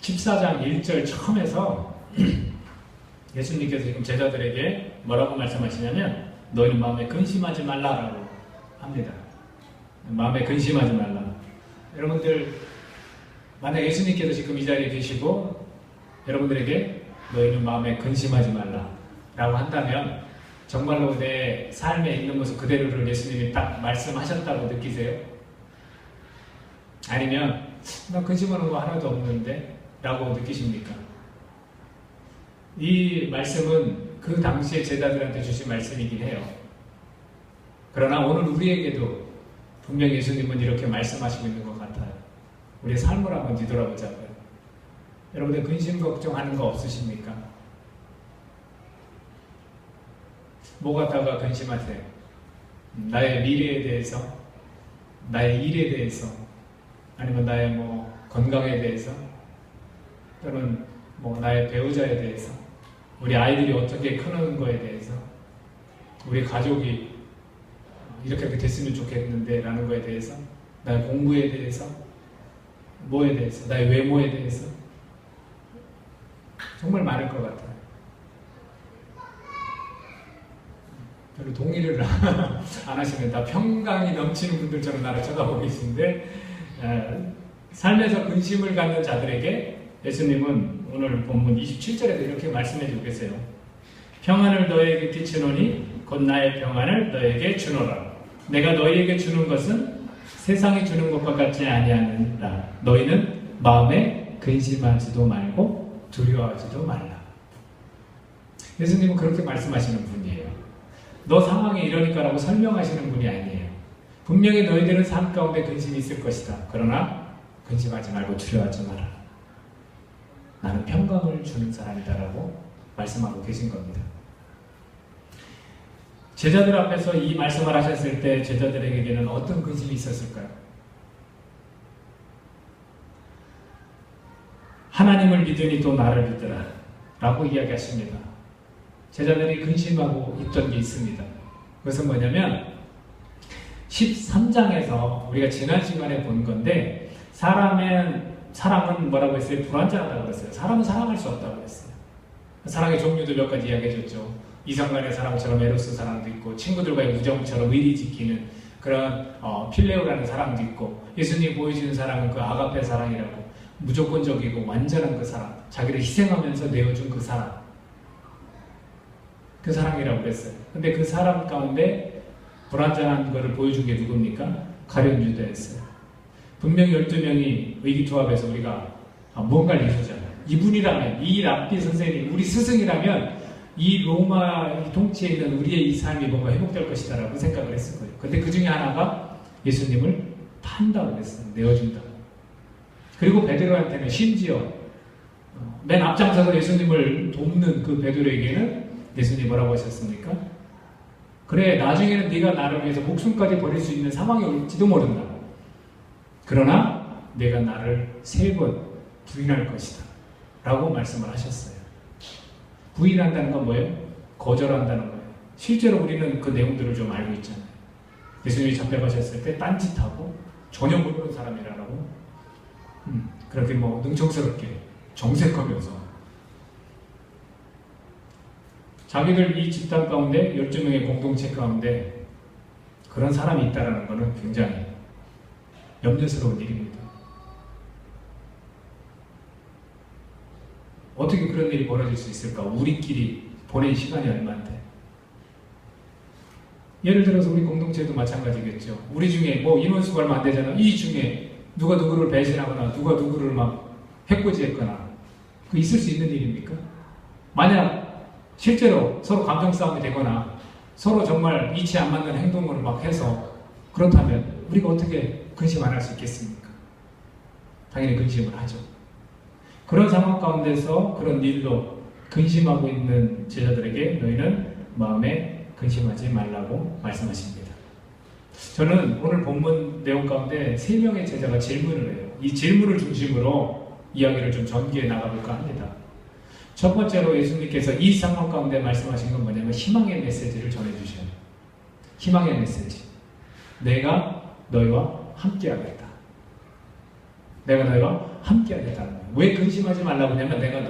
14장 1절 처음에서 예수님께서 지금 제자들에게 뭐라고 말씀하시냐면 너희는 마음에 근심하지 말라라고 합니다. 마음에 근심하지 말라. 여러분들 만약 예수님께서 지금 이 자리에 계시고 여러분들에게 너희는 마음에 근심하지 말라 라고 한다면 정말로 내 삶에 있는 모습 그대로를 예수님이 딱 말씀하셨다고 느끼세요? 아니면 나 근심하는 거 하나도 없는데 라고 느끼십니까? 이 말씀은 그 당시에 제자들한테 주신 말씀이긴 해요. 그러나 오늘 우리에게도 분명히 예수님은 이렇게 말씀하시고 있는 것 같아요. 우리의 삶을 한번 뒤돌아보자고요. 여러분들 근심 걱정하는 거 없으십니까? 뭐 갖다가 근심하세요? 나의 미래에 대해서, 나의 일에 대해서, 아니면 나의 뭐 건강에 대해서, 또는 뭐 나의 배우자에 대해서, 우리 아이들이 어떻게 크는 거에 대해서, 우리 가족이 이렇게 됐으면 좋겠는데 라는 거에 대해서, 나의 공부에 대해서, 뭐에 대해서, 나의 외모에 대해서 정말 많을 것 같아요. 별로 동의를 안 하시는, 다 평강이 넘치는 분들처럼 나를 쳐다보고 계신데 삶에서 근심을 갖는 자들에게 예수님은 오늘 본문 27절에도 이렇게 말씀해 주고 계세요. 평안을 너에게 끼치노니 곧 나의 평안을 너에게 주노라. 내가 너희에게 주는 것은 세상이 주는 것과 같지 아니하느니라. 너희는 마음에 근심하지도 말고 두려워하지도 말라. 예수님은 그렇게 말씀하시는 분이에요. 너 상황이 이러니까라고 설명하시는 분이 아니에요. 분명히 너희들은 삶 가운데 근심이 있을 것이다. 그러나 근심하지 말고 두려워하지 마라. 나는 평강을 주는 사람이다라고 말씀하고 계신 겁니다. 제자들 앞에서 이 말씀을 하셨을 때 제자들에게는 어떤 근심이 있었을까요? 하나님을 믿으니 또 나를 믿으라 라고 이야기하십니다. 제자들이 근심하고 있던 게 있습니다. 그것은 뭐냐면 13장에서 우리가 지난 시간에 본 건데 사람은 뭐라고 했어요? 불완전하다고 그랬어요. 사람은 사랑할 수 없다고 그랬어요. 사랑의 종류도 몇 가지 이야기해줬죠. 이성간의 사랑처럼 에로스 사랑도 있고 친구들과의 우정처럼 의리 지키는 그런 필레오라는 사랑도 있고 예수님이 보여주는 사랑은 그 아가페 사랑이라고 무조건적이고 완전한 그 사랑, 자기를 희생하면서 내어준 그 사랑, 그 사랑이라고 그랬어요. 근데 그 사람 가운데 불완전한 것을 보여준 게 누굽니까? 가룟 유다였어요. 분명히 12명이 의기투합해서 우리가 뭔가를 이루잖아요. 이분이라면, 이 랍비 선생님, 우리 스승이라면 이 로마 통치에 있는 우리의 이 삶이 뭔가 회복될 것이다 라고 생각을 했을 거예요. 근데 그 중에 하나가 예수님을 판다고 그랬어요. 내어준다고. 그리고 베드로한테는 심지어 맨 앞장서서 예수님을 돕는 그 베드로에게는 예수님이 뭐라고 하셨습니까? 그래, 나중에는 네가 나를 위해서 목숨까지 버릴 수 있는 상황이 올지도 모른다. 그러나 내가 나를 3번 부인할 것이다 라고 말씀을 하셨어요. 부인한다는 건 뭐예요? 거절한다는 거예요. 실제로 우리는 그 내용들을 좀 알고 있잖아요. 예수님이 잡혀가셨을 때 딴짓하고 전혀 모르는 사람이라고 그렇게 뭐 능청스럽게 정색하면서 자기들 이 집단 가운데 12명의 공동체 가운데 그런 사람이 있다는 것은 굉장히 염려스러운 일입니다. 어떻게 그런 일이 벌어질 수 있을까? 우리끼리 보낸 시간이 얼마인데. 예를 들어서 우리 공동체도 마찬가지겠죠. 우리 중에 뭐 인원수가 얼마 안 되잖아. 이 중에 누가 누구를 배신하거나 누가 누구를 막 해코지했거나 그 있을 수 있는 일입니까? 만약 실제로 서로 감정 싸움이 되거나 서로 정말 이치 안 맞는 행동을 막 해서 그렇다면 우리가 어떻게 근심 안 할 수 있겠습니까? 당연히 근심을 하죠. 그런 상황 가운데서 그런 일로 근심하고 있는 제자들에게 너희는 마음에 근심하지 말라고 말씀하십니다. 저는 오늘 본문 내용 가운데 3명의 제자가 질문을 해요. 이 질문을 중심으로 이야기를 좀 전개해 나가볼까 합니다. 첫 번째로 예수님께서 이 상황 가운데 말씀하신 건 뭐냐면 희망의 메시지를 전해주셔요. 희망의 메시지. 내가 너희와 함께하겠다. 내가 너희와 함께 하겠다는 거예요. 왜 근심하지 말라고 하냐면 내가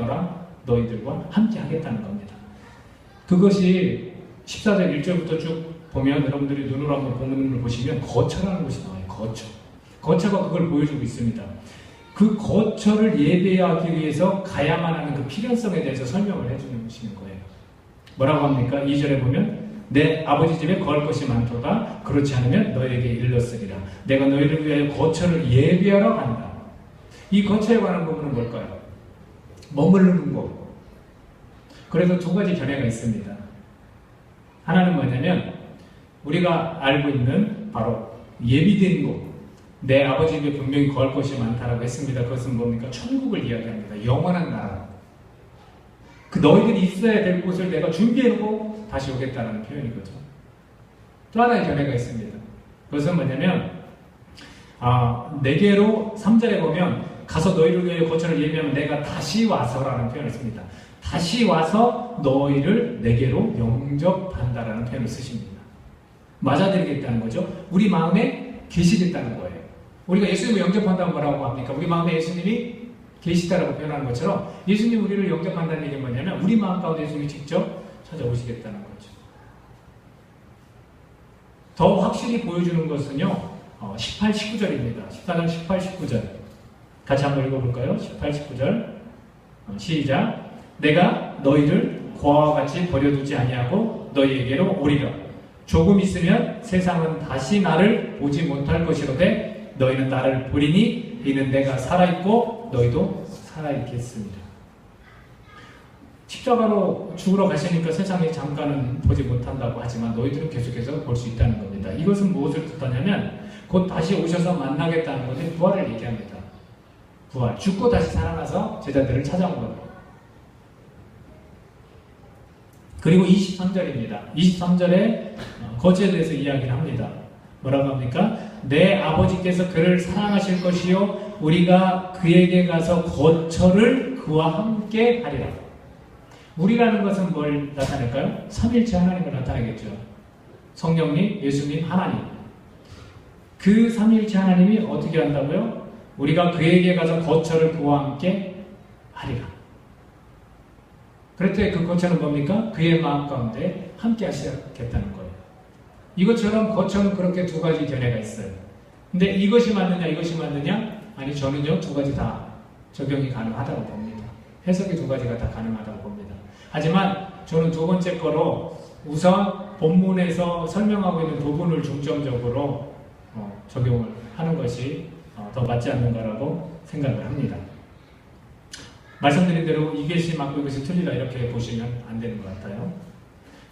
너희들과 함께 하겠다는 겁니다. 그것이 14절 1절부터 쭉 보면 여러분들이 눈으로 한번 본문을 보시면 거처라는 것이 나와요. 거처가 그걸 보여주고 있습니다. 그 거처를 예배하기 위해서 가야만 하는 그 필연성에 대해서 설명을 해주시는 거예요. 뭐라고 합니까? 2절에 보면 내 아버지 집에 거할 것이 많도다. 그렇지 않으면 너에게 일렀으리라. 내가 너희를 위하여 거처를 예비하러 간다. 이 거처에 관한 부분은 뭘까요? 머무르는 곳. 그래서 두 가지 견해가 있습니다. 하나는 뭐냐면 우리가 알고 있는 바로 예비된 곳. 내 아버지 집에 분명히 거할 것이 많다라고 했습니다. 그것은 뭡니까? 천국을 이야기합니다. 영원한 나라. 그 너희들이 있어야 될 곳을 내가 준비해놓고 다시 오겠다는 표현이거죠. 또 하나의 견해가 있습니다. 그것은 뭐냐면 내게로 3절에 보면 가서 너희를 위하여 거처를 예비하면 내가 다시 와서라는 표현을 씁니다. 다시 와서 너희를 내게로 영접한다라는 표현을 쓰십니다. 맞아들이겠다는 거죠. 우리 마음에 계시겠다는 거예요. 우리가 예수님을 영접한다면 뭐라고 합니까? 우리 마음에 예수님이 계시다라고 표현하는 것처럼 예수님 우리를 영접한다는 얘기는 뭐냐면 우리 마음 가운데 예수님이 직접 찾아오시겠다는 거죠. 더 확실히 보여주는 것은요 18, 19절입니다. 14절, 18, 19절 같이 한번 읽어볼까요? 18, 19절 시작. 내가 너희를 고아와 같이 버려두지 아니하고 너희에게로 오리라. 조금 있으면 세상은 다시 나를 보지 못할 것이로되 너희는 나를 보리니 이는 내가 살아있고 너희도 살아있겠습니다. 십자가로 죽으러 가시니까 세상이 잠깐은 보지 못한다고 하지만 너희들은 계속해서 볼 수 있다는 겁니다. 이것은 무엇을 뜻하냐면 곧 다시 오셔서 만나겠다는 건데 부활을 얘기합니다. 부활, 죽고 다시 살아나서 제자들을 찾아온 겁니다. 그리고 23절입니다. 23절에 거처에 대해서 이야기를 합니다. 뭐라고 합니까? 내 아버지께서 그를 사랑하실 것이요 우리가 그에게 가서 거처를 그와 함께 하리라. 우리라는 것은 뭘 나타낼까요? 삼일체 하나님을 나타내겠죠. 성령님, 예수님, 하나님. 그 삼일체 하나님이 어떻게 한다고요? 우리가 그에게 가서 거처를 그와 함께 하리라. 그랬더니 그 거처는 뭡니까? 그의 마음 가운데 함께 하시겠다는 거예요. 이것처럼 거처는 그렇게 두 가지 견해가 있어요. 근데 이것이 맞느냐 이것이 맞느냐? 아니 저는요 두 가지 다 적용이 가능하다고 봅니다. 해석이 두 가지가 다 가능하다고 봅니다. 하지만 저는 두 번째 거로 우선 본문에서 설명하고 있는 부분을 중점적으로 적용을 하는 것이 더 맞지 않는가라고 생각을 합니다. 말씀드린 대로 이것이 맞고 이것이 틀리다 이렇게 보시면 안 되는 것 같아요.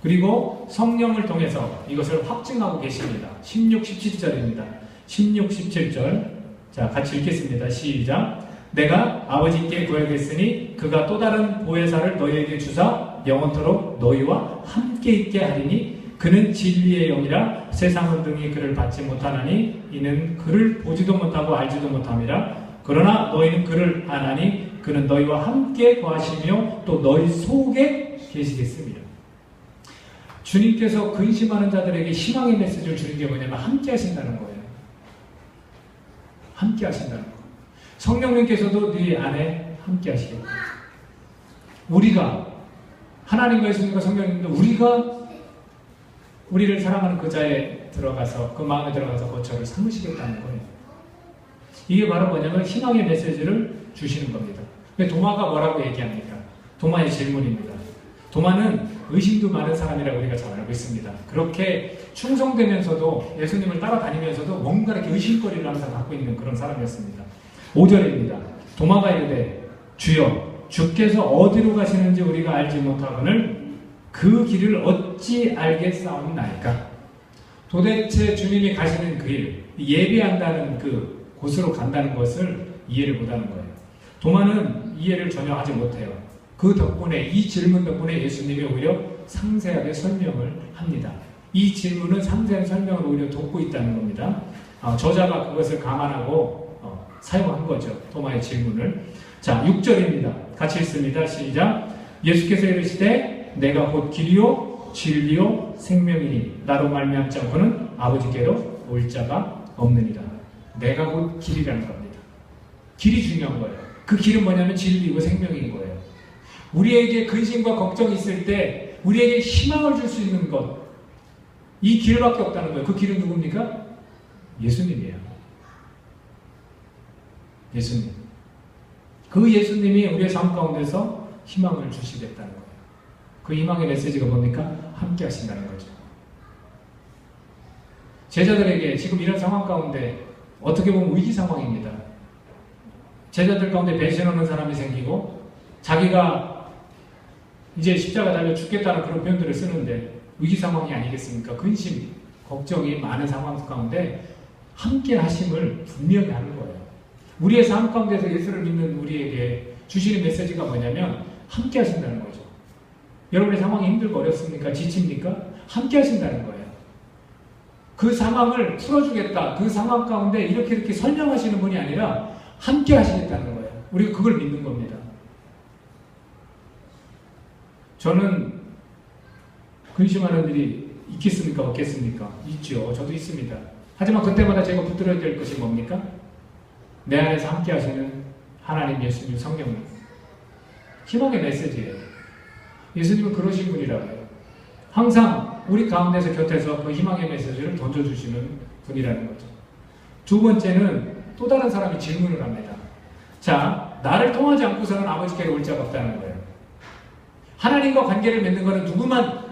그리고 성령을 통해서 이것을 확증하고 계십니다. 16, 17절입니다. 16, 17절 자 같이 읽겠습니다. 시작. 내가 아버지께 구하겠으니 그가 또 다른 보혜사를 너희에게 주사 영원토록 너희와 함께 있게 하리니 그는 진리의 영이라 세상은 등이 그를 받지 못하나니 이는 그를 보지도 못하고 알지도 못함이라. 그러나 너희는 그를 아나니 그는 너희와 함께 거하시며 또 너희 속에 계시겠습니다. 주님께서 근심하는 자들에게 희망의 메시지를 주는 게 뭐냐면 함께 하신다는 거예요. 함께 하신다는 거예요. 성령님께서도 네 안에 함께 하시겠다. 우리가 하나님과 예수님과 성령님도 우리가 우리를 사랑하는 그 자에 들어가서 그 마음에 들어가서 거처를 삼으시겠다는 거예요. 이게 바로 뭐냐면 희망의 메시지를 주시는 겁니다. 근데 도마가 뭐라고 얘기합니까? 도마의 질문입니다. 도마는 의심도 많은 사람이라고 우리가 잘 알고 있습니다. 그렇게 충성되면서도 예수님을 따라다니면서도 뭔가 이렇게 의심거리를 항상 갖고 있는 그런 사람이었습니다. 5절입니다. 도마가 이르되 주여 주께서 어디로 가시는지 우리가 알지 못하거늘 그 길을 어찌 알겠사옵나이까. 도대체 주님이 가시는 그 길, 예배한다는 그 곳으로 간다는 것을 이해를 못하는 거예요. 도마는 이해를 전혀 하지 못해요. 그 덕분에 이 질문 덕분에 예수님이 오히려 상세하게 설명을 합니다. 이 질문은 상세한 설명을 오히려 돕고 있다는 겁니다. 저자가 그것을 감안하고 사용한 거죠. 도마의 질문을. 자, 6절입니다. 같이 읽습니다. 시작. 예수께서 이르시되 내가 곧 길이요 진리요 생명이니 나로 말미암지 않고는 아버지께로 올 자가 없느니라. 내가 곧 길이라는 겁니다. 길이 중요한 거예요. 그 길은 뭐냐면 진리이고 생명인 거예요. 우리에게 근심과 걱정이 있을 때 우리에게 희망을 줄 수 있는 것, 이 길밖에 없다는 거예요. 그 길은 누굽니까? 예수님이에요. 예수님. 그 예수님이 우리의 삶 가운데서 희망을 주시겠다는 거예요. 그 희망의 메시지가 뭡니까? 함께 하신다는 거죠. 제자들에게 지금 이런 상황 가운데 어떻게 보면 위기 상황입니다. 제자들 가운데 배신하는 사람이 생기고 자기가 이제 십자가 달려 죽겠다는 그런 표현들을 쓰는데 위기 상황이 아니겠습니까? 근심, 걱정이 많은 상황 가운데 함께 하심을 분명히 하는 거예요. 우리의 삶 가운데서 예수를 믿는 우리에게 주시는 메시지가 뭐냐면 함께 하신다는 거죠. 여러분의 상황이 힘들고 어렵습니까? 지칩니까? 함께 하신다는 거예요. 그 상황을 풀어주겠다. 그 상황 가운데 이렇게 설명하시는 분이 아니라 함께 하시겠다는 거예요. 우리가 그걸 믿는 겁니다. 저는 근심하는 일이 있겠습니까? 없겠습니까? 있죠. 저도 있습니다. 하지만 그때마다 제가 붙들어야 될 것이 뭡니까? 내 안에서 함께 하시는 하나님, 예수님, 성령님. 희망의 메시지예요. 예수님은 그러신 분이라고요. 항상 우리 가운데서 곁에서 그 희망의 메시지를 던져주시는 분이라는 거죠. 두 번째는 또 다른 사람이 질문을 합니다. 자, 나를 통하지 않고서는 아버지께로 올 자가 없다는 거예요. 하나님과 관계를 맺는 것은 누구만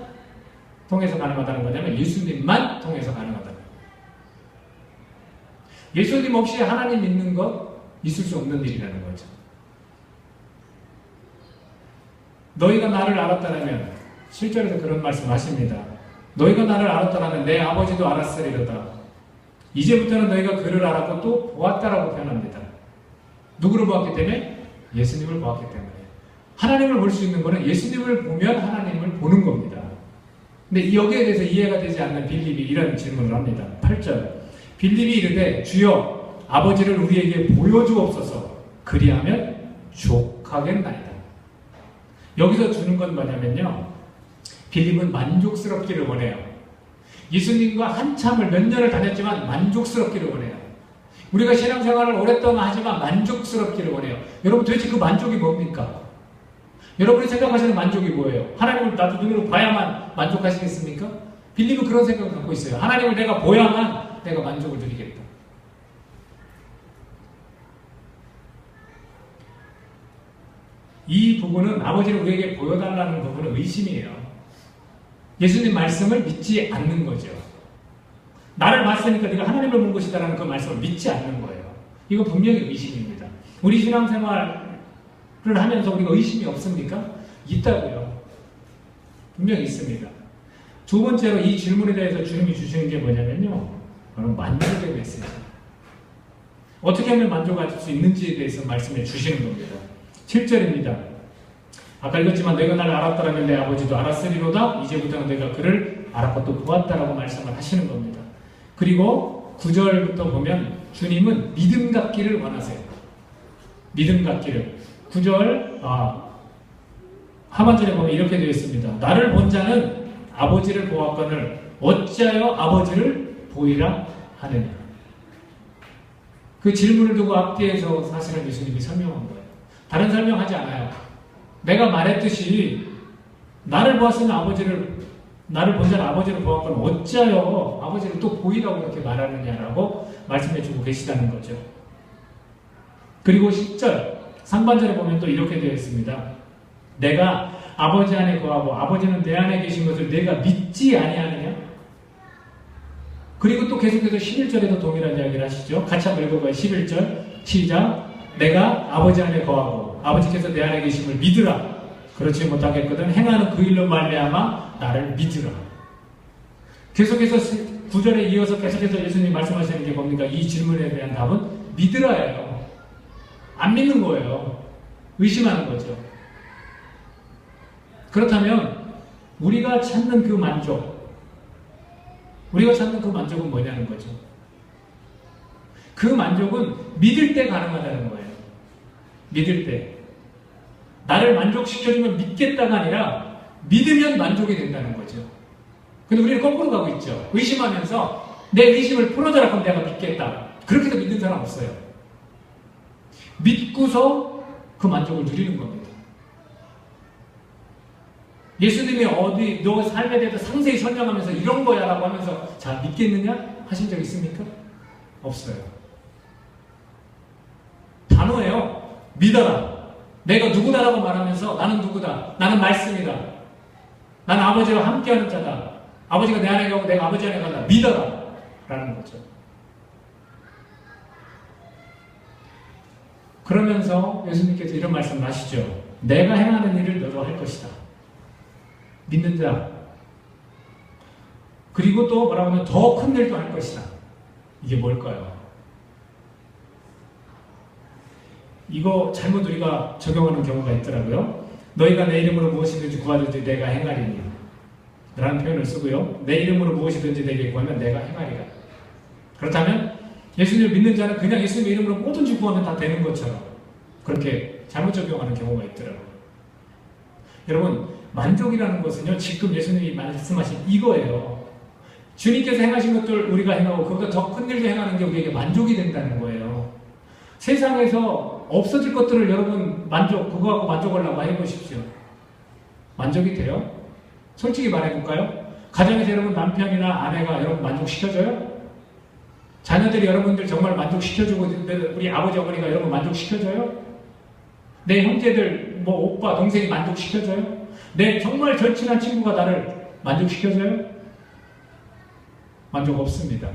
통해서 가능하다는 거냐면 예수님만 통해서 가능하다는 거예요. 예수님 없이 하나님 믿는 것 있을 수 없는 일이라는 거죠. 너희가 나를 알았다면 7절에서 그런 말씀 하십니다. 너희가 나를 알았다면 내 아버지도 알았으리로다. 이제부터는 너희가 그를 알았고 또 보았다라고 표현합니다. 누구를 보았기 때문에? 예수님을 보았기 때문에. 하나님을 볼 수 있는 것은 예수님을 보면 하나님을 보는 겁니다. 근데 여기에 대해서 이해가 되지 않는 빌립이 이런 질문을 합니다. 8절. 빌립이 이르되 주여 아버지를 우리에게 보여주옵소서. 그리하면 족하겠나이다. 여기서 주는 건 뭐냐면요. 빌립은 만족스럽기를 원해요. 예수님과 한참을 몇 년을 다녔지만 만족스럽기를 원해요. 우리가 신앙생활을 오랫동안 하지만 만족스럽기를 원해요. 여러분 도대체 그 만족이 뭡니까? 여러분이 생각하시는 만족이 뭐예요? 하나님을 나도 눈으로 봐야만 만족하시겠습니까? 빌립은 그런 생각을 갖고 있어요. 하나님을 내가 보야만 내가 만족을 누리겠다. 이 부분은 아버지를 우리에게 보여달라는 부분은 의심이에요. 예수님 말씀을 믿지 않는 거죠. 나를 봤으니까 네가 하나님을 본 것이다라는 그 말씀을 믿지 않는 거예요. 이거 분명히 의심입니다. 우리 신앙생활을 하면서 우리가 의심이 없습니까? 있다고요. 분명히 있습니다. 두 번째로 이 질문에 대해서 주님이 주시는 게 뭐냐면요. 그건 만족의 메시지. 어떻게 하면 만족할 수 있는지에 대해서 말씀해 주시는 겁니다. 7절입니다. 아까 읽었지만 내가 나를 알았다라면 내 아버지도 알았으리로다. 이제부터는 내가 그를 알았고 또 보았다라고 말씀을 하시는 겁니다. 그리고 9절부터 보면 주님은 믿음 갖기를 원하세요. 믿음 갖기를. 9절 하반절에 보면 이렇게 되어 있습니다. 나를 본 자는 아버지를 보았거늘 어찌하여 아버지를 보이라 하느냐. 그 질문을 두고 앞뒤에서 사실은 예수님이 설명한 거예요. 다른 설명하지 않아요. 내가 말했듯이 나를 보았으면 나를 본 자는 아버지를 보았거늘 어찌하여 아버지를 또 보이라고 이렇게 말하느냐라고 말씀해주고 계시다는 거죠. 그리고 10절 상반절에 보면 또 이렇게 되어 있습니다. 내가 아버지 안에 거하고 아버지는 내 안에 계신 것을 내가 믿지 아니하느냐? 그리고 또 계속해서 11절에도 동일한 이야기를 하시죠. 같이 한번 읽어봐요. 11절 시작. 내가 아버지 안에 거하고 아버지께서 내 안에 계심을 믿으라. 그렇지 못하겠거든 행하는 그 일로 말미암아 나를 믿으라. 계속해서 9절에 이어서 계속해서 예수님이 말씀하시는 게 뭡니까? 이 질문에 대한 답은 믿으라예요. 안 믿는 거예요. 의심하는 거죠. 그렇다면 우리가 찾는 그 만족은 뭐냐는 거죠. 그 만족은 믿을 때 가능하다는 거예요. 믿을 때. 나를 만족시켜주면 믿겠다가 아니라 믿으면 만족이 된다는 거죠. 근데 우리는 거꾸로 가고 있죠. 의심하면서 내 의심을 풀어줘라 그럼 내가 믿겠다. 그렇게 해서 믿는 사람 없어요. 믿고서 그 만족을 누리는 겁니다. 예수님이 어디 너 삶에 대해서 상세히 설명하면서 이런 거야 라고 하면서 자 믿겠느냐? 하신 적 있습니까? 없어요. 단호해요. 믿어라. 내가 누구다라고 말하면서 나는 누구다. 나는 말씀이다. 나는 아버지와 함께하는 자다. 아버지가 내 안에 가고 내가 아버지 안에 간다. 믿어라. 라는 거죠. 그러면서 예수님께서 이런 말씀을 하시죠. 내가 행하는 일을 너도 할 것이다. 믿는 자. 그리고 또 뭐라고 하면 더 큰 일도 할 것이다. 이게 뭘까요? 이거 잘못 우리가 적용하는 경우가 있더라고요. 너희가 내 이름으로 무엇이든지 구하든지 내가 행하리니 라는 표현을 쓰고요. 내 이름으로 무엇이든지 내게 구하면 내가 행하리라. 그렇다면 예수님을 믿는 자는 그냥 예수님의 이름으로 뭐든지 구하면 다 되는 것처럼 그렇게 잘못 적용하는 경우가 있더라고요. 여러분, 만족이라는 것은요, 지금 예수님이 말씀하신 이거예요. 주님께서 행하신 것들 우리가 행하고 그보다 더 큰 일도 행하는 게 우리에게 만족이 된다는 거예요. 세상에서 없어질 것들을 여러분 그거 갖고 만족하려고 해보십시오. 만족이 돼요? 솔직히 말해볼까요? 가정에서 여러분 남편이나 아내가 여러분 만족시켜줘요? 자녀들이 여러분들 정말 만족시켜주고 우리 아버지 어머니가 여러분 만족시켜줘요? 내 형제들 오빠 동생이 만족시켜줘요? 내 정말 절친한 친구가 나를 만족시켜줘요? 만족 없습니다.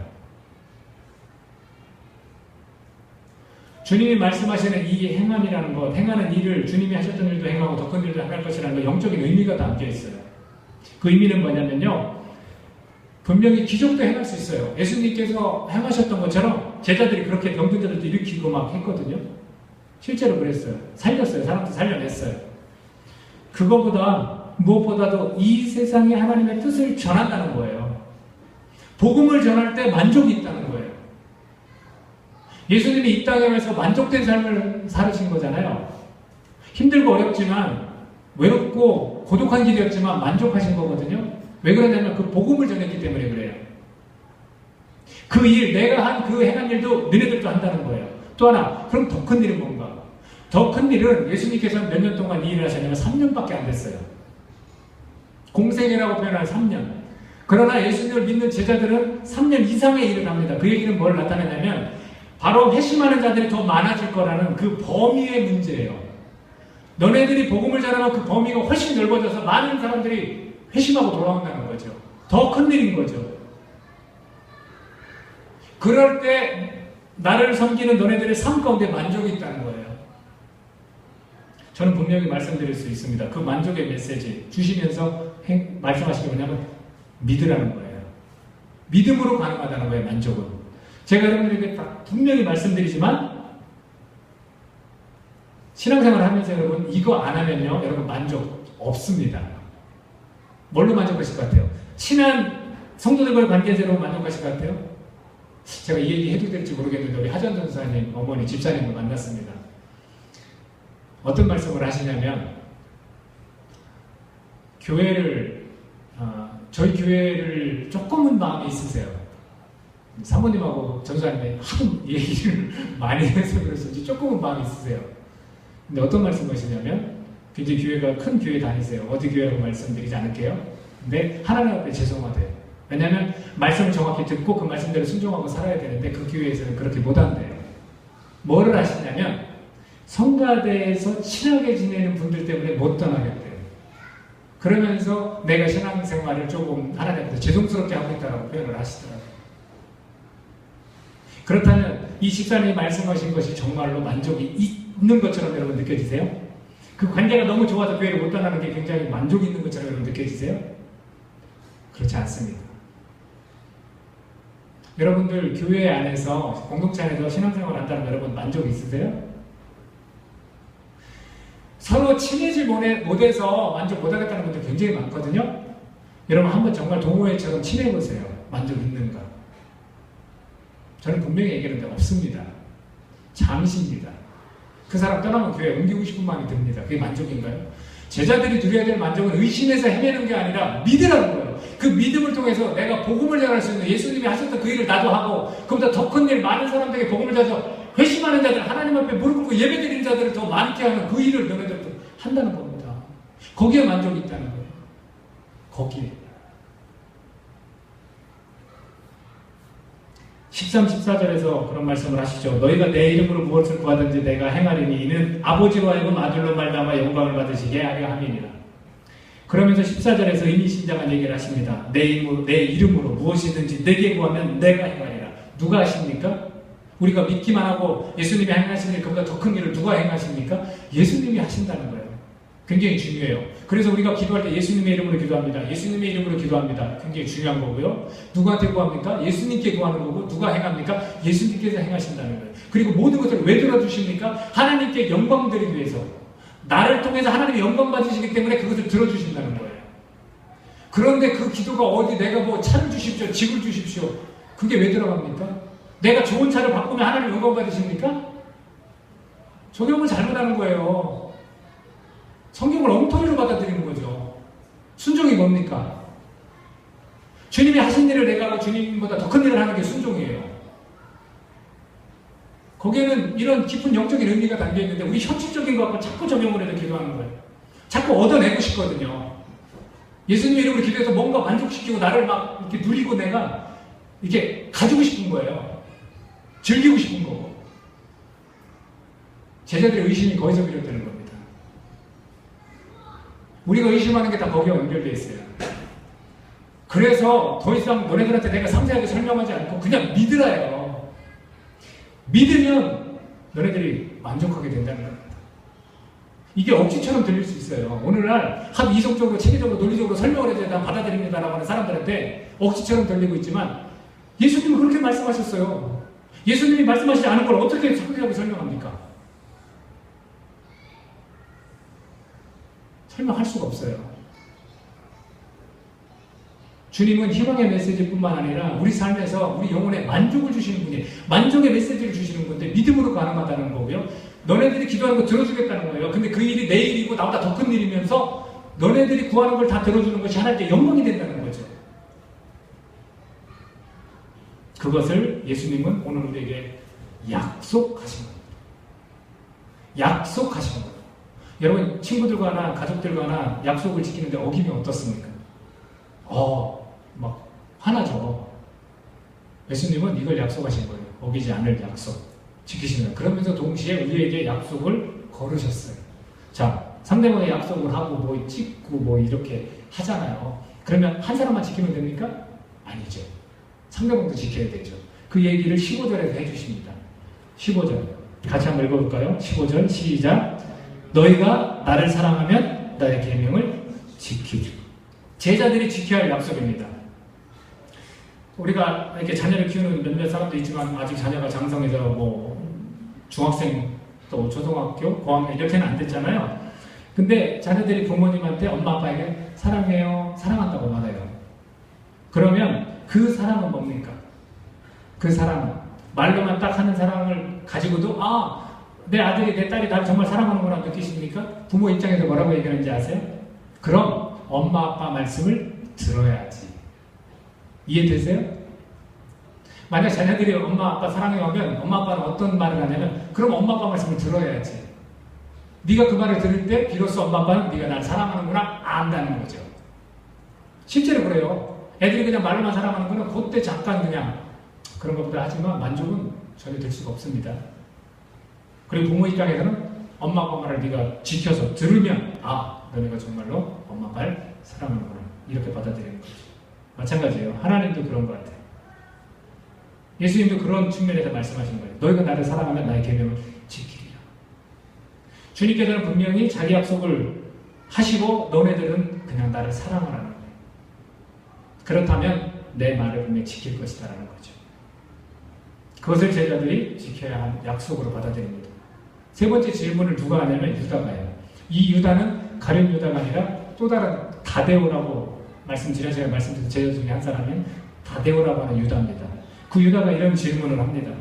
주님이 말씀하시는 이 행함이라는 것, 행하는 일을 주님이 하셨던 일도 행하고 더 큰 일도 할 것이라는 것, 영적인 의미가 담겨 있어요. 그 의미는 뭐냐면요, 분명히 기적도 행할 수 있어요. 예수님께서 행하셨던 것처럼 제자들이 그렇게 병든 자들도 일으키고 막 했거든요. 실제로 그랬어요. 살렸어요. 사람도 살려냈어요. 그거보다 무엇보다도 이 세상에 하나님의 뜻을 전한다는 거예요. 복음을 전할 때 만족이 있다는 거예요. 예수님이 이 땅에서 만족된 삶을 살으신 거잖아요. 힘들고 어렵지만 외롭고 고독한 길이었지만 만족하신 거거든요. 왜 그러냐면 그 복음을 전했기 때문에 그래요. 그 일, 내가 한 그 행한 일도 너네들도 한다는 거예요. 또 하나, 그럼 더 큰 일은 뭔가? 더 큰 일은 예수님께서는 몇 년 동안 이 일을 하셨냐면 3년밖에 안 됐어요. 공생이라고 표현한 3년. 그러나 예수님을 믿는 제자들은 3년 이상의 일을 합니다. 그 얘기는 뭘 나타내냐면 바로 회심하는 자들이 더 많아질 거라는 그 범위의 문제예요. 너네들이 복음을 전하면 그 범위가 훨씬 넓어져서 많은 사람들이 회심하고 돌아온다는 거죠. 더 큰 일인 거죠. 그럴 때 나를 섬기는 너네들의 삶 가운데 만족이 있다는 거예요. 저는 분명히 말씀드릴 수 있습니다. 그 만족의 메시지 주시면서 말씀하신 게 뭐냐면 믿으라는 거예요. 믿음으로 가능하다는 거예요. 만족은. 제가 여러분들에게 분명히 말씀드리지만 신앙생활 하면서 여러분 이거 안 하면요 여러분 만족 없습니다. 뭘로 만족하실 것 같아요? 친한 성도들과의 관계대로 만족하실 것 같아요? 제가 이 얘기 해도 될지 모르겠는데 우리 하전 전사님 어머니 집사님을 만났습니다. 어떤 말씀을 하시냐면 저희 교회를 조금은 마음이 있으세요. 사모님하고 전사님이 하도 얘기를 많이 해서 그랬는지 조금은 마음이 있으세요. 근데 어떤 말씀을 하시냐면 굉장히 교회가 큰 교회 다니세요. 어디 교회라고 말씀드리지 않을게요. 근데 하나님 앞에 죄송하대요. 왜냐하면 말씀을 정확히 듣고 그 말씀대로 순종하고 살아야 되는데 그 교회에서는 그렇게 못한대요. 뭐를 하시냐면 성가대에서 친하게 지내는 분들 때문에 못 떠나겠대요. 그러면서 내가 신앙생활을 조금 하나님한테 죄송스럽게 하고 있다고 표현을 하시더라고요. 그렇다면 이 집사님이 말씀하신 것이 정말로 만족이 있는 것처럼 여러분 느껴지세요? 그 관계가 너무 좋아서 교회를 못 떠나는 게 굉장히 만족이 있는 것처럼 여러분 느껴지세요? 그렇지 않습니다. 여러분들 교회 안에서 공동체 안에서 신앙생활을 한다면 여러분 만족이 있으세요? 서로 친해질 못해서 만족 못하겠다는 분들 굉장히 많거든요. 여러분 한번 정말 동호회처럼 친해보세요. 만족 있는가? 저는 분명히 얘기하는데 없습니다. 잠시입니다. 그 사람 떠나면 교회 옮기고 싶은 마음이 듭니다. 그게 만족인가요? 제자들이 누려야 될 만족은 의심해서 헤매는 게 아니라 믿으라는 거예요. 그 믿음을 통해서 내가 복음을 전할 수 있는 예수님이 하셨던 그 일을 나도 하고 그보다 더 큰 일 많은 사람들에게 복음을 전해서 회심하는 자들 하나님 앞에 무릎 꿇고 예배드리는 자들을 더 많게 하는 그 일을 너네들도 한다는 겁니다. 거기에 만족이 있다는 거예요. 거기에 13, 14절에서 그런 말씀을 하시죠. 너희가 내 이름으로 무엇을 구하든지 내가 행하리니 이는 아버지로 하여금 아들로 말미암아 영광을 받으시게 하려 함이니라. 그러면서 14절에서 이미 신장한 얘기를 하십니다. 내 이름으로 무엇이든지 내게 구하면 내가 행하리라. 누가 하십니까? 우리가 믿기만 하고 예수님이 행하신 일 그보다 더 큰 일을 누가 행하십니까? 예수님이 하신다는 거예요. 굉장히 중요해요. 그래서 우리가 기도할 때 예수님의 이름으로 기도합니다. 예수님의 이름으로 기도합니다. 굉장히 중요한 거고요. 누구한테 구합니까? 예수님께 구하는 거고 누가 행합니까? 예수님께서 행하신다는 거예요. 그리고 모든 것을 왜 들어주십니까? 하나님께 영광 드리기 위해서. 나를 통해서 하나님이 영광 받으시기 때문에 그것을 들어주신다는 거예요. 그런데 그 기도가 어디 내가 뭐 차를 주십시오, 집을 주십시오. 그게 왜 들어갑니까? 내가 좋은 차를 바꾸면 하나님 영광 받으십니까? 적용을 잘못하는 거예요. 성경을 엉터리로 받아들이는 거죠. 순종이 뭡니까? 주님이 하신 일을 내가 하고 주님보다 더 큰 일을 하는 게 순종이에요. 거기에는 이런 깊은 영적인 의미가 담겨있는데 우리 현실적인 거 갖고 자꾸 적용을 해서 기도하는 거예요. 자꾸 얻어내고 싶거든요. 예수님 이름으로 기도해서 뭔가 만족시키고 나를 막 이렇게 누리고 내가 이렇게 가지고 싶은 거예요. 즐기고 싶은 거고. 제자들의 의심이 거기서 비롯되는 겁니다. 우리가 의심하는 게 다 거기와 연결되어 있어요. 그래서 더 이상 너네들한테 내가 상세하게 설명하지 않고 그냥 믿으라요. 믿으면 너네들이 만족하게 된다는 겁니다. 이게 억지처럼 들릴 수 있어요. 오늘날 한 이성적으로, 체계적으로, 논리적으로 설명을 해줘야 난 받아들입니다라고 하는 사람들한테 억지처럼 들리고 있지만 예수님은 그렇게 말씀하셨어요. 예수님이 말씀하시지 않은 걸 어떻게 상세하게 설명합니까? 설명할 수가 없어요. 주님은 희망의 메시지뿐만 아니라 우리 삶에서 우리 영혼에 만족을 주시는 분이 만족의 메시지를 주시는 건데 믿음으로 가능하다는 거고요. 너네들이 기도하는 거 들어주겠다는 거예요. 근데 그 일이 내 일이고 나보다 더 큰 일이면서 너네들이 구하는 걸 다 들어주는 것이 하나님께 영광이 된다는 거죠. 그것을 예수님은 오늘 우리에게 약속하신 겁니다. 약속하신 겁니다. 여러분 친구들과나 가족들과나 약속을 지키는데 어기면 어떻습니까? 막 화나죠. 예수님은 이걸 약속하신 거예요. 어기지 않을 약속 지키시는. 그러면서 동시에 우리에게 약속을 걸으셨어요. 자, 상대방의 약속을 하고 뭐 찍고 뭐 이렇게 하잖아요. 그러면 한 사람만 지키면 됩니까? 아니죠. 상대방도 지켜야 되죠. 그 얘기를 15절에서 해주십니다. 15절 같이 한번 읽어볼까요? 15절 시작. 너희가 나를 사랑하면 나의 계명을 지키리. 제자들이 지켜야 할 약속입니다. 우리가 이렇게 자녀를 키우는 몇몇 사람도 있지만 아직 자녀가 장성해서 뭐 중학생 또 초등학교, 고학년 이렇게는 안 됐잖아요. 근데 자녀들이 부모님한테 엄마 아빠에게 사랑해요, 사랑한다고 말해요. 그러면 그 사랑은 뭡니까? 그 사랑은 말로만 딱 하는 사랑을 가지고도 내 아들이 내 딸이 나를 정말 사랑하는구나 느끼십니까? 부모 입장에서 뭐라고 얘기하는지 아세요? 그럼 엄마 아빠 말씀을 들어야지. 이해되세요? 만약 자녀들이 엄마 아빠 사랑해 하면 엄마 아빠는 어떤 말을 하냐면 그럼 엄마 아빠 말씀을 들어야지. 네가 그 말을 들을 때 비로소 엄마 아빠는 네가 날 사랑하는구나 안다는 거죠. 실제로 그래요. 애들이 그냥 말로만 사랑하는 거는 그때 잠깐 그냥 그런 것보다 하지만 만족은 전혀 될 수가 없습니다. 그리고 부모 입장에서는 엄마 아빠 말을 네가 지켜서 들으면 너네가 정말로 엄마 아빠를 사랑하는구나 이렇게 받아들이는 거죠. 마찬가지예요. 하나님도 그런 것 같아요. 예수님도 그런 측면에서 말씀하신 거예요. 너희가 나를 사랑하면 나의 계명을 지키리라. 주님께서는 분명히 자기 약속을 하시고 너네들은 그냥 나를 사랑하라는 거예요. 그렇다면 내 말을 분명히 지킬 것이다라는 거죠. 그것을 제자들이 지켜야 한 약속으로 받아들입니다. 세 번째 질문을 누가 하냐면 유다가 해요. 이 유다는 가룟 유다가 아니라 또 다른 다데오라고 제가 말씀드린 제자 중에 한 사람인 다데오라고 하는 유다입니다. 그 유다가 이런 질문을 합니다.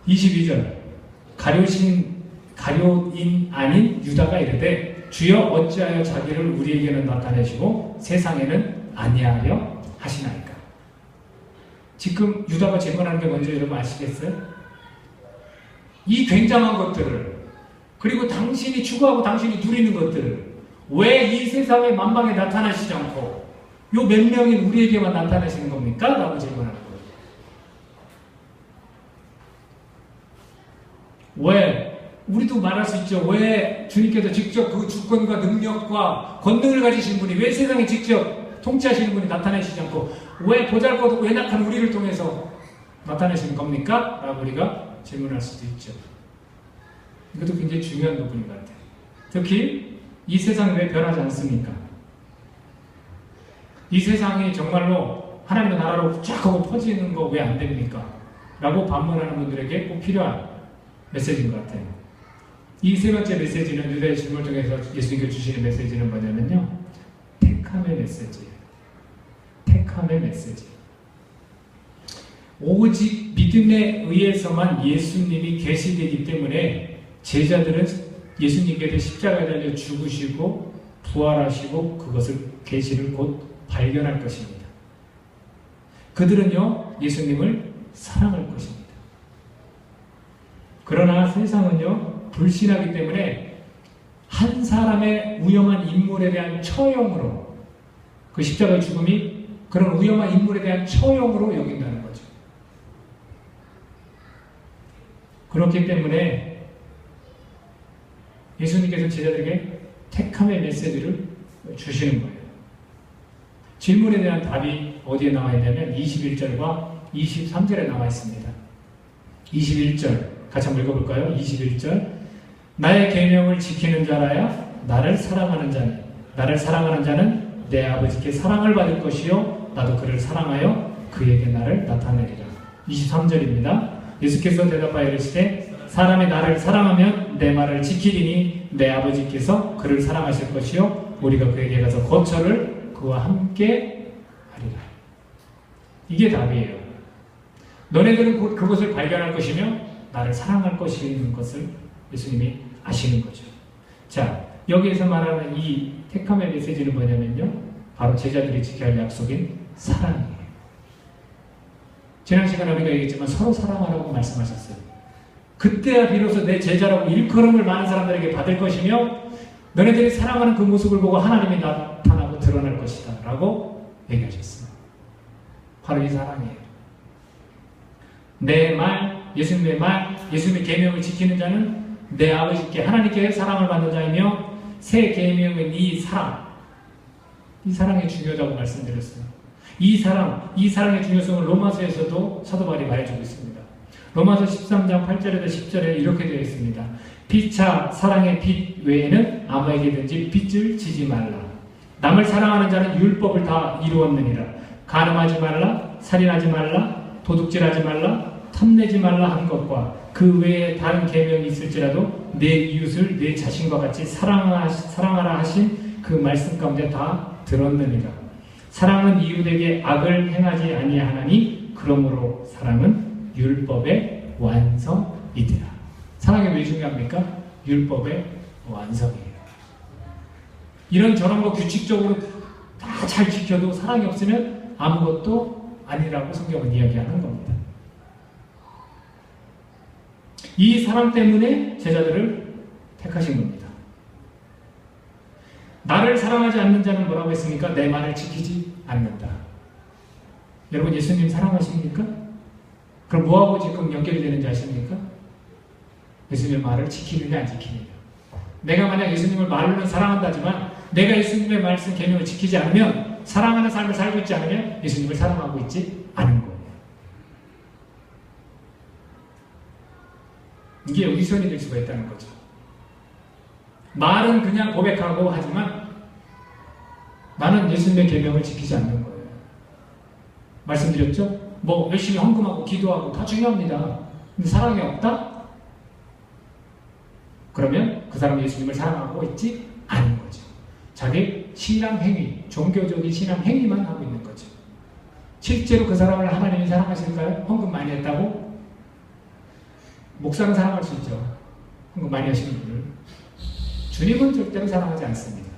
22절 가룟인 아닌 유다가 이르되 주여 어찌하여 자기를 우리에게는 나타내시고 세상에는 아니하려 하시나이까. 지금 유다가 질문하는 게 뭔지 여러분 아시겠어요? 이 굉장한 것들을, 그리고 당신이 추구하고 당신이 누리는 것들을 왜 이 세상의 만방에 나타나시지 않고 요 몇 명인 우리에게만 나타나시는 겁니까? 라고 질문하는 거예요. 왜? 우리도 말할 수 있죠. 왜 주님께서 직접 그 주권과 능력과 권능을 가지신 분이 왜 세상에 직접 통치하시는 분이 나타내시지 않고 왜 보잘것없고 연약한 우리를 통해서 나타내시는 겁니까? 라고 우리가 질문할 수도 있죠. 이것도 굉장히 중요한 부분인 것 같아요. 특히 이 세상이 왜 변하지 않습니까? 이 세상이 정말로 하나님의 나라로 쫙 하고 퍼지는 거 왜 안 됩니까? 라고 반문하는 분들에게 꼭 필요한 메시지인 것 같아요. 이 세 번째 메시지는 유다의 질문을 통해서 예수님께 주시는 메시지는 뭐냐면요. 택함의 메시지예요. 택함의 메시지. 오직 믿음에 의해서만 예수님이 계시되기 때문에 제자들은 예수님께서 십자가에 달려 죽으시고 부활하시고 그것을 계시를 곧 발견할 것입니다. 그들은요 예수님을 사랑할 것입니다. 그러나 세상은요 불신하기 때문에 한 사람의 위험한 인물에 대한 처형으로, 그 십자가의 죽음이 그런 위험한 인물에 대한 처형으로 여긴다는 거죠. 그렇기 때문에 예수님께서 제자들에게 택함의 메시지를 주시는 거예요. 질문에 대한 답이 어디에 나와 있냐면 21절과 23절에 나와 있습니다. 21절 같이 한번 읽어볼까요? 21절 나의 계명을 지키는 자라야 나를 사랑하는 자니 나를 사랑하는 자는 내 아버지께 사랑을 받을 것이요 나도 그를 사랑하여 그에게 나를 나타내리라. 23절입니다. 예수께서 대답하여 이르시되 사람이 나를 사랑하면 내 말을 지키리니 내 아버지께서 그를 사랑하실 것이요 우리가 그에게 가서 거처를 그와 함께 하리라. 이게 답이에요. 너네들은 곧 그것을 발견할 것이며 나를 사랑할 것인 것을 예수님이 아시는 거죠. 자, 여기에서 말하는 이 택함의 메시지는 뭐냐면요 바로 제자들이 지켜야 할 약속인 사랑이에요. 지난 시간에 우리가 얘기했지만 서로 사랑하라고 말씀하셨어요. 그때야 비로소 내 제자라고 일컬음을 많은 사람들에게 받을 것이며 너네들이 사랑하는 그 모습을 보고 하나님이 나타나고 드러날 것이다 라고 얘기하셨어요. 바로 이 사랑이에요. 내 말, 예수님의 말, 예수님의 계명을 지키는 자는 내 아버지께 하나님께 사랑을 받는 자이며 새 계명은 이 사랑이 중요하다고 말씀드렸어요. 이 사랑의 중요성을 로마서에서도 사도 바울이 말해주고 있습니다. 로마서 13장 8절에서 10절에 이렇게 되어 있습니다. 피차 사랑의 빛 외에는 아무에게든지 빚을 지지 말라. 남을 사랑하는 자는 율법을 다 이루었느니라. 간음하지 말라, 살인하지 말라, 도둑질하지 말라, 탐내지 말라 한 것과 그 외에 다른 계명이 있을지라도 내 이웃을 내 자신과 같이 사랑하라 하신 그 말씀 가운데 다 들었느니라. 사랑은 이웃에게 악을 행하지 아니하나니 그러므로 사랑은 율법의 완성이니라. 사랑이 왜 중요합니까? 율법의 완성이에요. 이런 저런 거 규칙적으로 다 잘 지켜도 사랑이 없으면 아무것도 아니라고 성경은 이야기하는 겁니다. 이 사랑 때문에 제자들을 택하신 겁니다. 나를 사랑하지 않는 자는 뭐라고 했습니까? 내 말을 지키지 않는다. 여러분 예수님 사랑하십니까? 그럼 뭐하고 지금 연결이 되는지 아십니까? 예수님의 말을 지키느냐 안 지키느냐. 내가 만약 예수님을 말로는 사랑한다지만 내가 예수님의 말씀 계명을 지키지 않으면, 사랑하는 삶을 살고 있지 않으면 예수님을 사랑하고 있지 않은 거예요. 이게 여기선이 될 수가 있다는 거죠. 말은 그냥 고백하고 하지만 나는 예수님의 계명을 지키지 않는 거예요. 말씀드렸죠? 뭐 열심히 헌금하고 기도하고 다 중요합니다. 근데 사랑이 없다? 그러면 그 사람은 예수님을 사랑하고 있지 않은 거죠. 자기 신앙 행위, 종교적인 신앙 행위만 하고 있는 거죠. 실제로 그 사람을 하나님이 사랑하실까요? 헌금 많이 했다고? 목사는 사랑할 수 있죠. 헌금 많이 하시는 분을. 주님은 절대로 사랑하지 않습니다.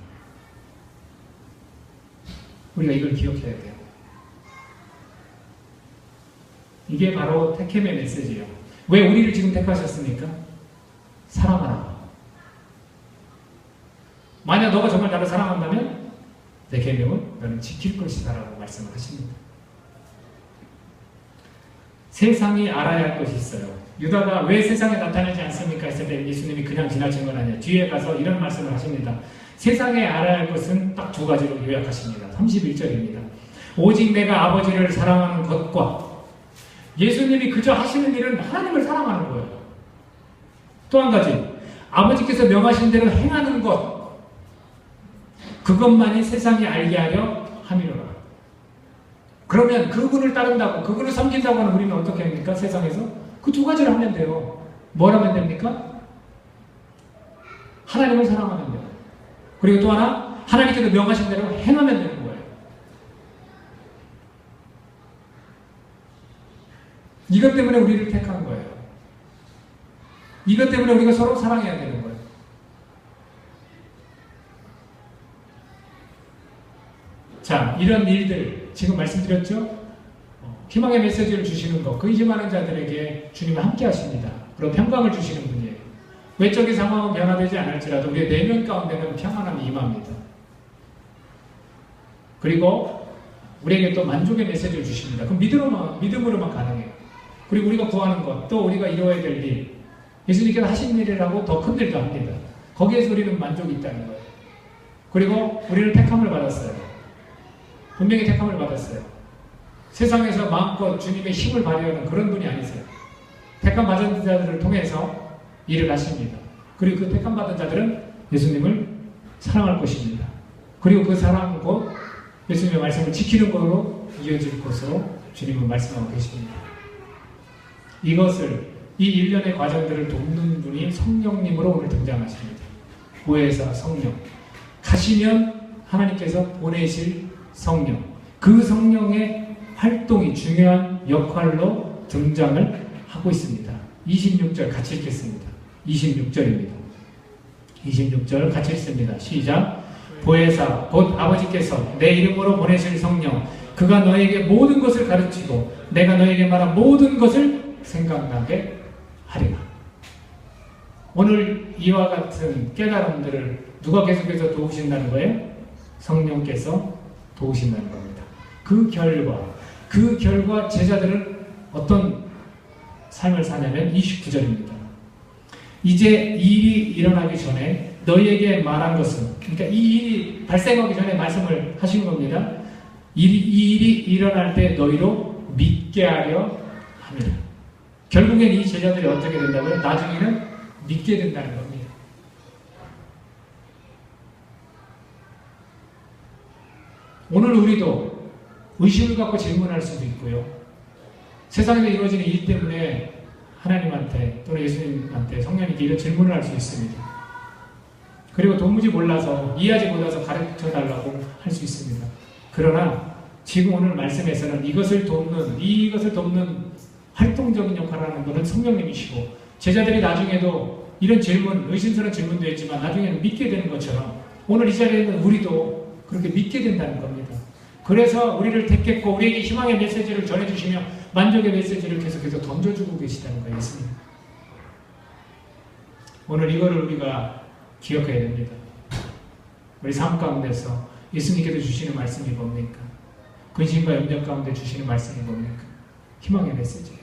우리가 이걸 기억해야 돼요. 이게 바로 택함의 메시지예요. 왜 우리를 지금 택하셨습니까? 사랑하라. 만약 너가 정말 나를 사랑한다면 내 계명을 너는 지킬 것이다 라고 말씀을 하십니다. 세상이 알아야 할 것이 있어요. 유다가 왜 세상에 나타나지 않습니까? 했을 때 예수님이 그냥 지나친 건 아니에요. 뒤에 가서 이런 말씀을 하십니다. 세상에 알아야 할 것은 딱 두 가지로 요약하십니다. 31절입니다. 오직 내가 아버지를 사랑하는 것과 예수님이 그저 하시는 일은 하나님을 사랑하는 거예요. 또 한 가지, 아버지께서 명하신 대로 행하는 것, 그것만이 세상이 알게 하려 함이로라. 그러면 그분을 따른다고, 그분을 섬긴다고 하는 우리는 어떻게 합니까? 세상에서 그 두 가지를 하면 돼요. 뭘 하면 됩니까? 하나님을 사랑하면 돼요. 그리고 또 하나, 하나님께서 명하신 대로 행하면 되는 거예요. 이것 때문에 우리를 택한 거예요. 이것 때문에 우리가 서로 사랑해야 되는 거예요. 자, 이런 일들 지금 말씀드렸죠? 희망의 메시지를 주시는 것, 근심하는 자들에게 주님은 함께 하십니다. 그리고 평강을 주시는 분이에요. 외적인 상황은 변화되지 않을지라도 우리의 내면 가운데는 평안함이 임합니다. 그리고 우리에게 또 만족의 메시지를 주십니다. 그럼 믿음으로만 가능해요. 그리고 우리가 구하는 것, 또 우리가 이루어야 될 일, 예수님께서 하신 일이라고 더 큰 일도 합니다. 거기에서 우리는 만족이 있다는 거예요. 그리고 우리를 택함을 받았어요. 분명히 택함을 받았어요. 세상에서 마음껏 주님의 힘을 발휘하는 그런 분이 아니세요. 택함 받은 자들을 통해서 일을 하십니다. 그리고 그 택함 받은 자들은 예수님을 사랑할 것입니다. 그리고 그 사랑은 곧 예수님의 말씀을 지키는 것으로 이어질 것으로 주님은 말씀하고 계십니다. 이것을, 이 일련의 과정들을 돕는 분이 성령님으로 오늘 등장하십니다. 보혜사 성령. 가시면 하나님께서 보내실 성령. 그 성령의 활동이 중요한 역할로 등장을 하고 있습니다. 26절 같이 읽겠습니다. 26절입니다. 26절 같이 읽습니다. 시작. 보혜사 곧 아버지께서 내 이름으로 보내실 성령, 그가 너에게 모든 것을 가르치고 내가 너에게 말한 모든 것을 생각나게 하리라. 오늘 이와 같은 깨달음들을 누가 계속해서 도우신다는 거예요? 성령께서 도우신다는 겁니다. 그 결과 제자들은 어떤 삶을 사냐면 29절입니다. 이제 이 일이 일어나기 전에 너희에게 말한 것은, 그러니까 이 일이 발생하기 전에 말씀을 하신 겁니다. 이 일이 일어날 때 너희로 믿게 하려 합니다. 결국엔 이 제자들이 어떻게 된다고요? 나중에는 믿게 된다는 겁니다. 오늘 우리도 의심을 갖고 질문할 수도 있고요. 세상에서 이루어지는 일 때문에 하나님한테 또는 예수님한테 성령님께 이런 질문을 할 수 있습니다. 그리고 도무지 몰라서 이해하지 못해서 가르쳐달라고 할 수 있습니다. 그러나 지금 오늘 말씀에서는 이것을 돕는 활동적인 역할을 하는 분은 성령님이시고, 제자들이 나중에도 이런 질문, 의심스러운 질문도 했지만 나중에는 믿게 되는 것처럼 오늘 이 자리에 있는 우리도 그렇게 믿게 된다는 겁니다. 그래서 우리를 택했고 우리에게 희망의 메시지를 전해주시며 만족의 메시지를 계속해서 던져주고 계시다는 거예요. 예수님. 오늘 이거를 우리가 기억해야 됩니다. 우리 삶 가운데서 예수님께서 주시는 말씀이 뭡니까? 근심과 염려 가운데 주시는 말씀이 뭡니까? 희망의 메시지예요.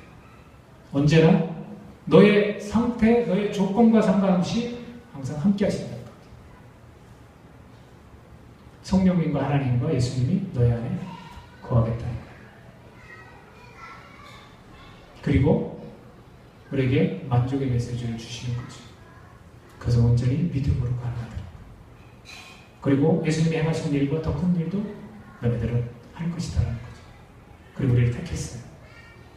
언제나 너의 상태, 너의 조건과 상관없이 항상 함께 하신다는 겁니다. 성령님과 하나님과 예수님이 너희 안에 거하겠다는 거예요. 그리고 우리에게 만족의 메시지를 주시는 거죠. 그래서 온전히 믿음으로 가능하다. 그리고 예수님이 행하신 일과 더 큰 일도 너네들은 할 것이다라는 거죠. 그리고 우리를 택했어요.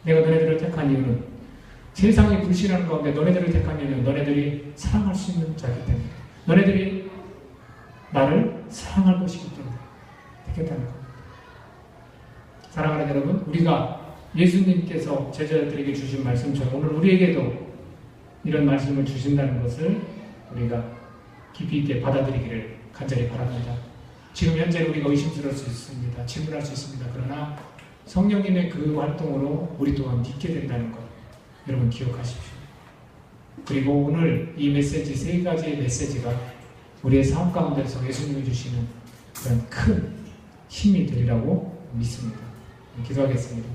내가 너네들을 택한 이유는 세상이 불신하는 가운데 너네들을 택한 이유는 너네들이 사랑할 수 있는 자이기 때문에, 너네들이 나를 사랑할 것이기 때문에 택했다는 겁니다. 사랑하는 여러분, 우리가 예수님께서 제자들에게 주신 말씀처럼 오늘 우리에게도 이런 말씀을 주신다는 것을 우리가 깊이 있게 받아들이기를 간절히 바랍니다. 지금 현재 우리가 의심스러울 수 있습니다. 질문할 수 있습니다. 그러나 성령님의 그 활동으로 우리 또한 믿게 된다는 것 여러분 기억하십시오. 그리고 오늘 이 메시지, 세 가지의 메시지가 우리의 삶 가운데서 예수님이 주시는 그런 큰 힘이 되리라고 믿습니다. 기도하겠습니다.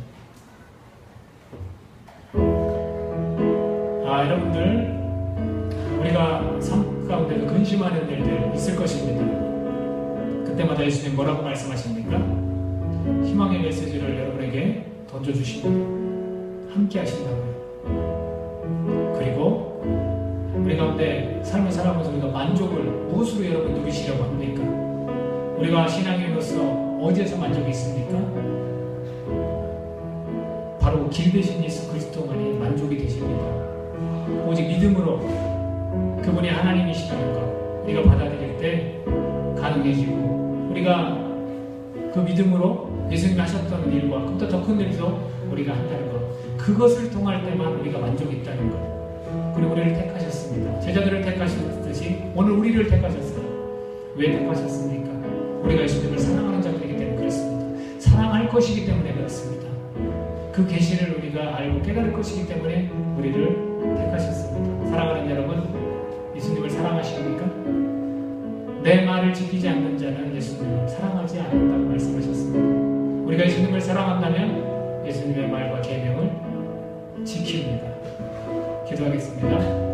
여러분들, 우리가 삶 가운데서 근심하는 일들 있을 것입니다. 그때마다 예수님 뭐라고 말씀하십니까? 희망의 메시지를 여러분에게 던져주십니다. 함께 하신다고요. 그리고 우리 가운데 삶을 살아가면서 우리가 만족을 무엇으로 여러분 누리시려고 합니까? 우리가 신앙인으로서 어디에서 만족이 있습니까? 바로 길 대신 예수 그리스도만이 만족이 되십니다. 오직 믿음으로 그분이 하나님이시다는 것 우리가 받아들일 때 가능해지고, 우리가 그 믿음으로 예수님이 하셨던 일과 그보다 더 큰 일도 우리가 한다는 것, 그것을 통할 때만 우리가 만족이 있다는 것. 그리고 우리를 택하셨습니다. 제자들을 택하셨듯이 오늘 우리를 택하셨어요. 왜 택하셨습니까? 우리가 예수님을 사랑하는 자들이기 때문에 그렇습니다. 사랑할 것이기 때문에 그렇습니다. 그 계시를 우리가 알고 깨달을 것이기 때문에 우리를 택하셨습니다. 사랑하는 여러분, 예수님을 사랑하십니까? 내 말을 지키지 않는 자는 예수님을 사랑하지 않는다고 말씀하셨습니다. 우리가 예수님을 사랑한다면 예수님의 말과 계명을 지킵니다. 기도하겠습니다.